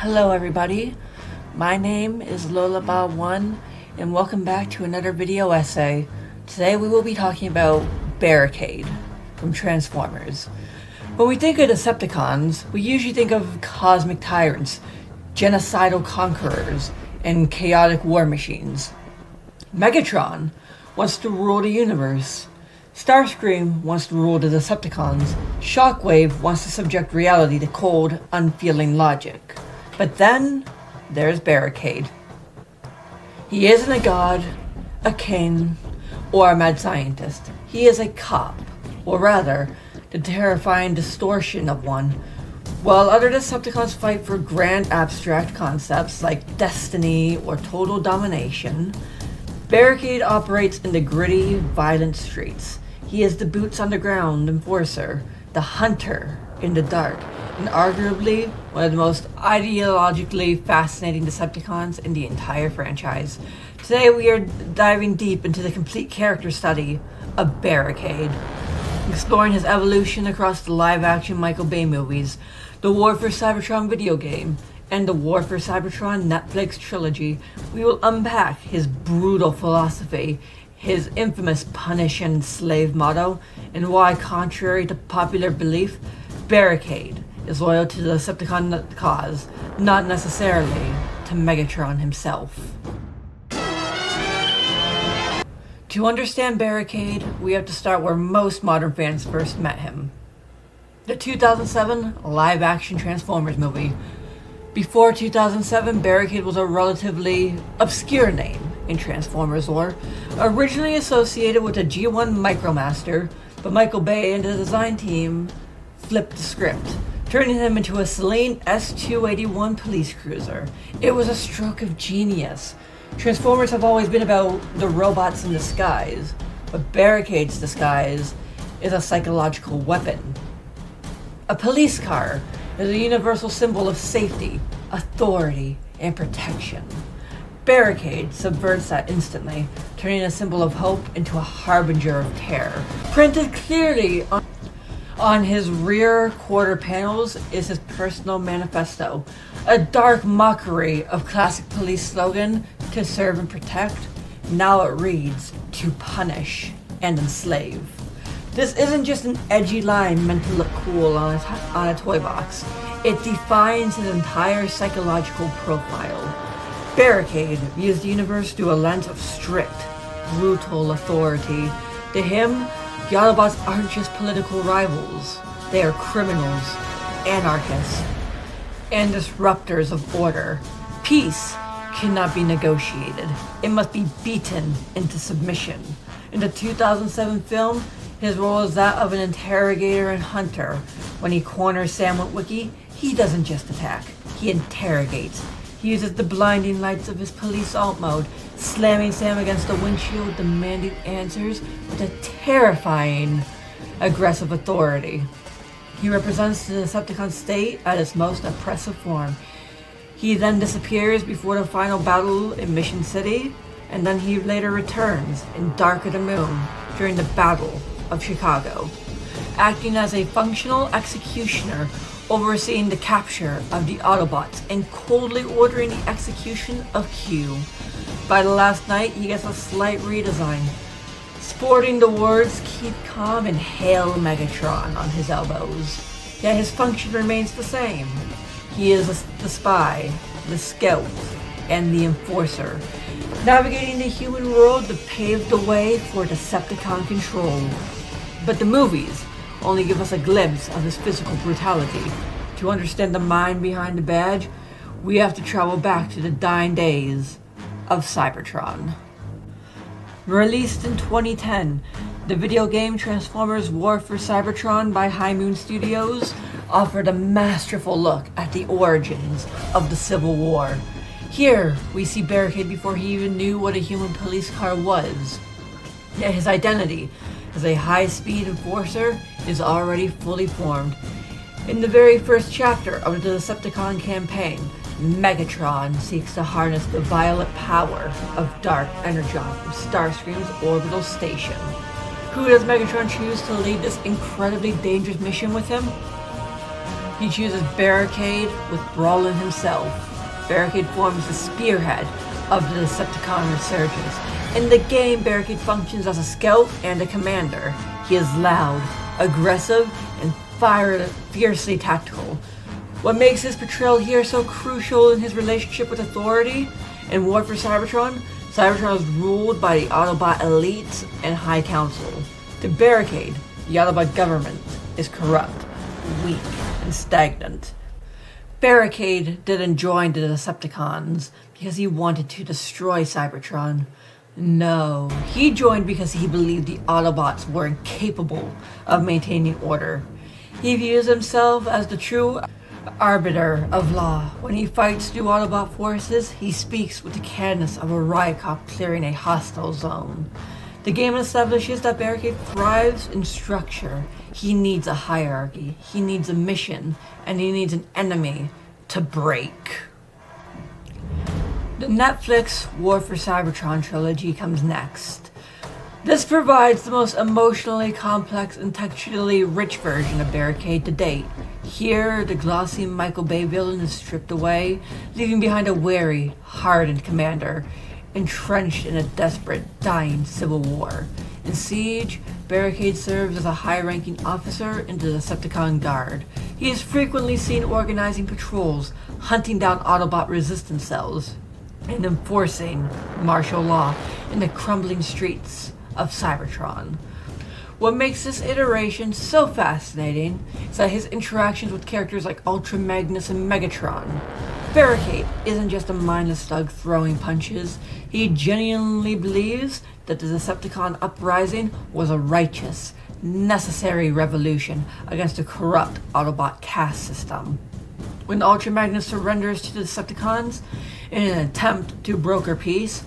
Hello everybody, my name is Lola1 and welcome back to another video essay. Today we will be talking about Barricade from Transformers. When we think of Decepticons, we usually think of cosmic tyrants, genocidal conquerors, and chaotic war machines. Megatron wants to rule the universe. Starscream wants to rule the Decepticons. Shockwave wants to subject reality to cold, unfeeling logic. But then, there's Barricade. He isn't a god, a king, or a mad scientist. He is a cop, or rather, the terrifying distortion of one. While other Decepticons fight for grand abstract concepts like destiny or total domination, Barricade operates in the gritty, violent streets. He is the boots on the ground enforcer, the hunter in the dark, and arguably one of the most ideologically fascinating Decepticons in the entire franchise. Today we are diving deep into the complete character study of Barricade, exploring his evolution across the live-action Michael Bay movies, the War for Cybertron video game, and the War for Cybertron Netflix trilogy. We will unpack his brutal philosophy, his infamous punish and slave motto, and why, contrary to popular belief, Barricade is loyal to the Decepticon cause, not necessarily to Megatron himself. To understand Barricade, we have to start where most modern fans first met him. The 2007 live-action Transformers movie. Before 2007, Barricade was a relatively obscure name in Transformers lore, originally associated with a G1 Micromaster, but Michael Bay and the design team flipped the script, turning him into a Selene S-281 police cruiser. It was a stroke of genius. Transformers have always been about the robots in disguise, but Barricade's disguise is a psychological weapon. A police car is a universal symbol of safety, authority, and protection. Barricade subverts that instantly, turning a symbol of hope into a harbinger of terror. Printed clearly on his rear quarter panels is his personal manifesto, a dark mockery of classic police slogan, to serve and protect. Now it reads, to punish and enslave. This isn't just an edgy line meant to look cool on a toy box. It defines his entire psychological profile. Barricade views the universe through a lens of strict, brutal authority. To him, the Autobots aren't just political rivals. They are criminals, anarchists, and disruptors of order. Peace cannot be negotiated. It must be beaten into submission. In the 2007 film, his role is that of an interrogator and hunter. When he corners Sam Witwicky, he doesn't just attack, he interrogates. He uses the blinding lights of his police alt mode, slamming Sam against the windshield, demanding answers with a terrifying, aggressive authority. He represents the Decepticon state at its most oppressive form. He then disappears before the final battle in Mission City, and then he later returns in Dark of the Moon during the Battle of Chicago, acting as a functional executioner, overseeing the capture of the Autobots and coldly ordering the execution of Q. By the last night, he gets a slight redesign, sporting the words "Keep Calm" and "Hail Megatron" on his elbows. Yet his function remains the same. He is the spy, the scout, and the enforcer, navigating the human world to pave the way for Decepticon control. But the movies only give us a glimpse of his physical brutality. To understand the mind behind the badge, we have to travel back to the dying days of Cybertron. Released in 2010, the video game Transformers War for Cybertron by High Moon Studios offered a masterful look at the origins of the Civil War. Here, we see Barricade before he even knew what a human police car was. Yet his identity as a high-speed enforcer is already fully formed. In the very first chapter of the Decepticon campaign, Megatron seeks to harness the violent power of dark energon from Starscream's orbital station. Who does Megatron choose to lead this incredibly dangerous mission with him? He chooses Barricade with Brawlin himself. Barricade forms the spearhead of the Decepticon resurgence. In the game, Barricade functions as a scout and a commander. He is loud, aggressive, and fiercely tactical. What makes his portrayal here so crucial in his relationship with authority? In War for Cybertron, Cybertron is ruled by the Autobot elite and High Council. To Barricade, the Autobot government is corrupt, weak, and stagnant. Barricade didn't join the Decepticons because he wanted to destroy Cybertron. No, he joined because he believed the Autobots were incapable of maintaining order. He views himself as the true arbiter of law. When he fights through Autobot forces, he speaks with the cadence of a riot cop clearing a hostile zone. The game establishes that Barricade thrives in structure. He needs a hierarchy, he needs a mission, and he needs an enemy to break. The Netflix War for Cybertron trilogy comes next. This provides the most emotionally complex and textually rich version of Barricade to date. Here, the glossy Michael Bay villain is stripped away, leaving behind a wary, hardened commander, entrenched in a desperate, dying civil war. In Siege, Barricade serves as a high-ranking officer in the Decepticon Guard. He is frequently seen organizing patrols, hunting down Autobot resistance cells, and enforcing martial law in the crumbling streets of Cybertron. What makes this iteration so fascinating is that his interactions with characters like Ultra Magnus and Megatron. Barricade isn't just a mindless thug throwing punches. He genuinely believes that the Decepticon uprising was a righteous, necessary revolution against a corrupt Autobot caste system. When Ultra Magnus surrenders to the Decepticons in an attempt to broker peace,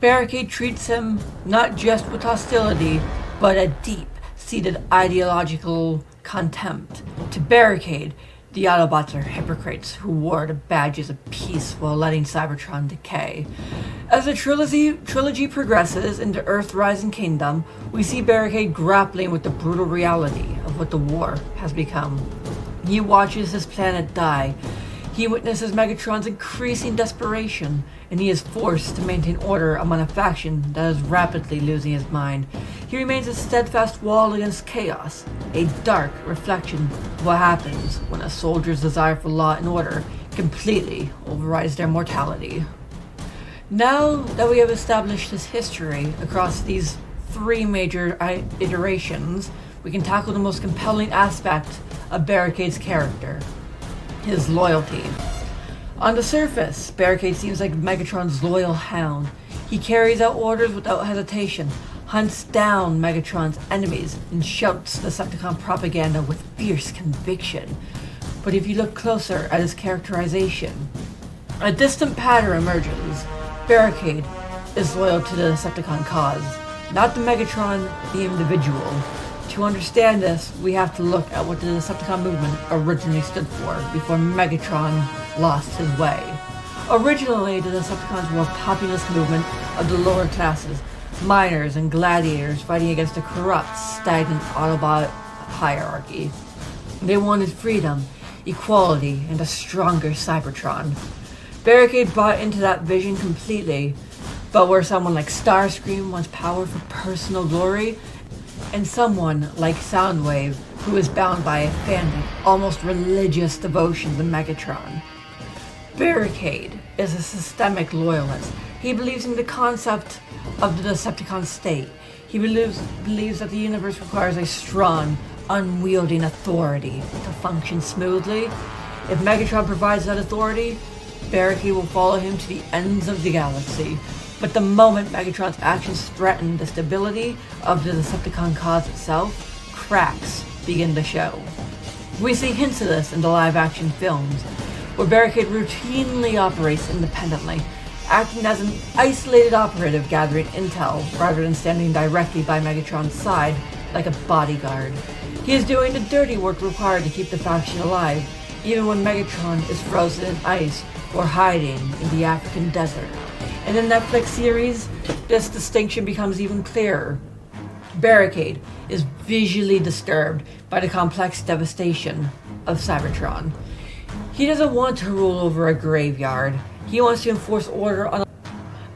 Barricade treats him not just with hostility, but a deep-seated ideological contempt. To Barricade, the Autobots are hypocrites who wore the badges of peace while letting Cybertron decay. As the trilogy progresses into Earth-Rising Kingdom, we see Barricade grappling with the brutal reality of what the war has become. He watches his planet die. He witnesses Megatron's increasing desperation, and he is forced to maintain order among a faction that is rapidly losing his mind. He remains a steadfast wall against chaos, a dark reflection of what happens when a soldier's desire for law and order completely overrides their mortality. Now that we have established his history across these three major iterations, we can tackle the most compelling aspect of Barricade's character: his loyalty. On the surface, Barricade seems like Megatron's loyal hound. He carries out orders without hesitation, hunts down Megatron's enemies, and shouts Decepticon propaganda with fierce conviction. But if you look closer at his characterization, a distant pattern emerges. Barricade is loyal to the Decepticon cause, not the Megatron, the individual. To understand this, we have to look at what the Decepticon movement originally stood for before Megatron lost his way. Originally, the Decepticons were a populist movement of the lower classes, miners and gladiators fighting against a corrupt, stagnant Autobot hierarchy. They wanted freedom, equality, and a stronger Cybertron. Barricade bought into that vision completely, but where someone like Starscream wants power for personal glory, and someone like Soundwave, who is bound by a fanatic, almost religious devotion to Megatron. Barricade is a systemic loyalist. He believes in the concept of the Decepticon state. He believes that the universe requires a strong, unwielding authority to function smoothly. If Megatron provides that authority, Barricade will follow him to the ends of the galaxy. But the moment Megatron's actions threaten the stability of the Decepticon cause itself, cracks begin to show. We see hints of this in the live-action films, where Barricade routinely operates independently, acting as an isolated operative gathering intel rather than standing directly by Megatron's side like a bodyguard. He is doing the dirty work required to keep the faction alive, even when Megatron is frozen in ice or hiding in the African desert. In the Netflix series, this distinction becomes even clearer. Barricade is visually disturbed by the complex devastation of Cybertron. He doesn't want to rule over a graveyard. He wants to enforce order on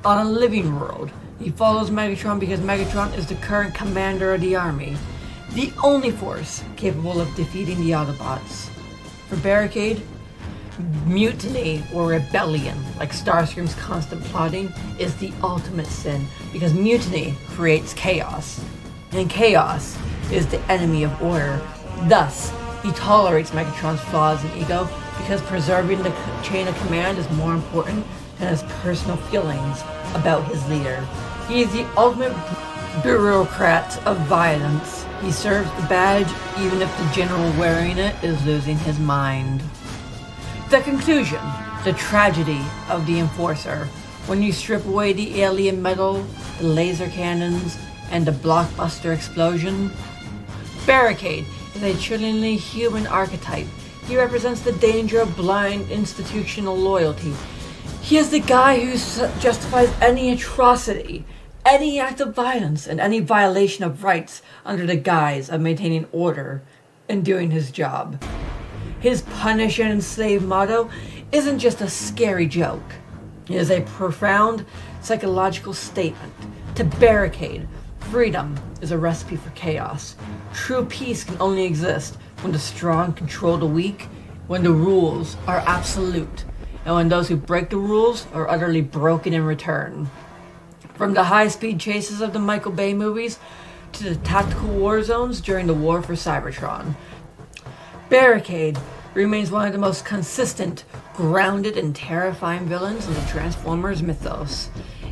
a living world. He follows Megatron because Megatron is the current commander of the army, the only force capable of defeating the Autobots. For Barricade, mutiny or rebellion, like Starscream's constant plotting, is the ultimate sin because mutiny creates chaos, and chaos is the enemy of order. Thus, he tolerates Megatron's flaws and ego because preserving the chain of command is more important than his personal feelings about his leader. He is the ultimate bureaucrat of violence. He serves the badge even if the general wearing it is losing his mind. The conclusion, the tragedy of the Enforcer. When you strip away the alien metal, the laser cannons, and the blockbuster explosion, Barricade is a chillingly human archetype. He represents the danger of blind institutional loyalty. He is the guy who justifies any atrocity, any act of violence, and any violation of rights under the guise of maintaining order and doing his job. His punish and enslave motto isn't just a scary joke. It is a profound psychological statement. To Barricade, freedom is a recipe for chaos. True peace can only exist when the strong control the weak, when the rules are absolute, and when those who break the rules are utterly broken in return. From the high-speed chases of the Michael Bay movies to the tactical war zones during the War for Cybertron, Barricade remains one of the most consistent, grounded, and terrifying villains in the Transformers mythos.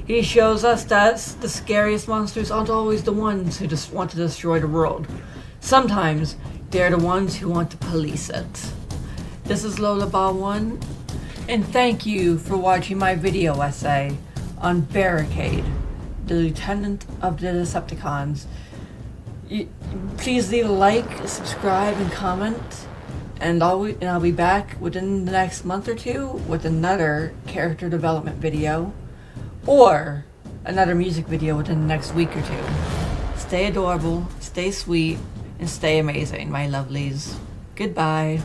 He shows us that the scariest monsters aren't always the ones who just want to destroy the world. Sometimes, they're the ones who want to police it. This is Lola1, and thank you for watching my video essay on Barricade, the Lieutenant of the Decepticons. Please leave a like, subscribe, and comment. And I'll be back within the next month or two with another character development video or another music video within the next week or two. Stay adorable, stay sweet, and stay amazing, my lovelies. Goodbye.